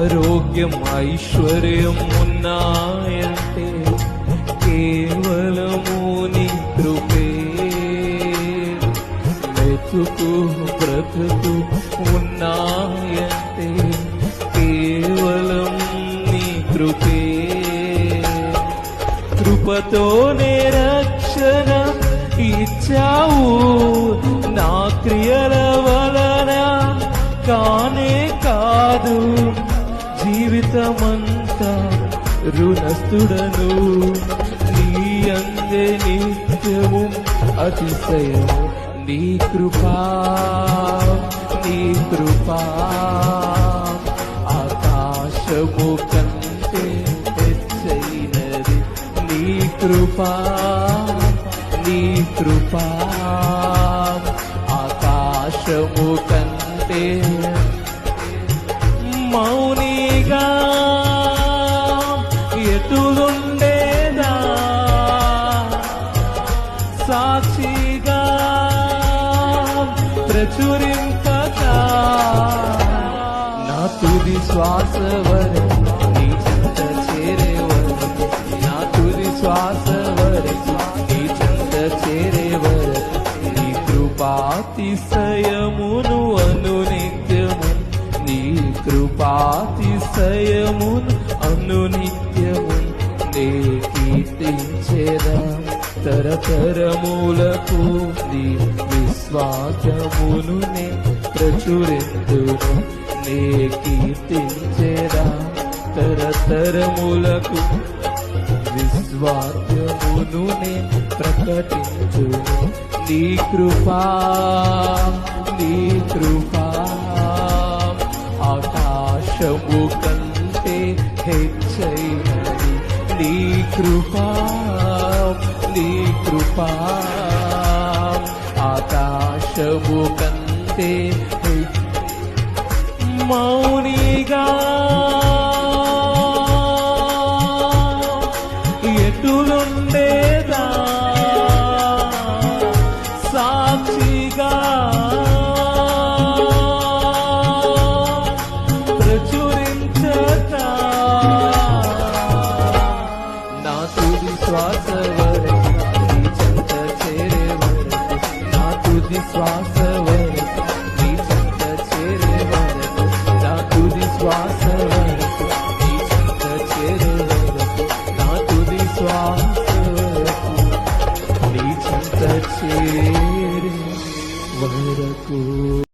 ఆరోగ్యం ఐశ్వర్యం ఉన్నాయంటే కేవలము నీ కృపే. మెతుకు బ్రతుకు ఉన్నాయంటే కేవలం నీ కృపే. కృపతోనే రక్షణ ఇచ్చావు, నా క్రియల వలన కానే కాదు. జీవితమంతా రుణస్థుడను, నీ అందే నిత్యము అతిశయము. నీ కృపా నీ కృపా ఆకాశము కంటే హెచ్చైనది. నీ కృపా నీ కృపా ఆకాశము కంటే. మౌనిగా ఎటులుండేదా, సాక్షిగా ప్రచురింపగా. నా తుది శ్వాస వరకు నీ చెంత చేరే వరకు, నా తుది శ్వాస వరకు నీ చెంత చేరే వరకు. నీ కృపాతిశయమును అనునిత్యము, నీ కృపాతిశయమును అనునిత్యము నే కీర్తించేదా. తరతరములకు నీ విశ్వాసమును నే ప్రచురింతును, నే కీర్తించేదా. తరతరములకు విశ్వాసమును నే ప్రకటించును. నీ కృపా నీ కృపా ఆకాశము కంటే హెచ్చైనది. నీ కృపా నీ కృపా ఆకాశము కంటే. మౌని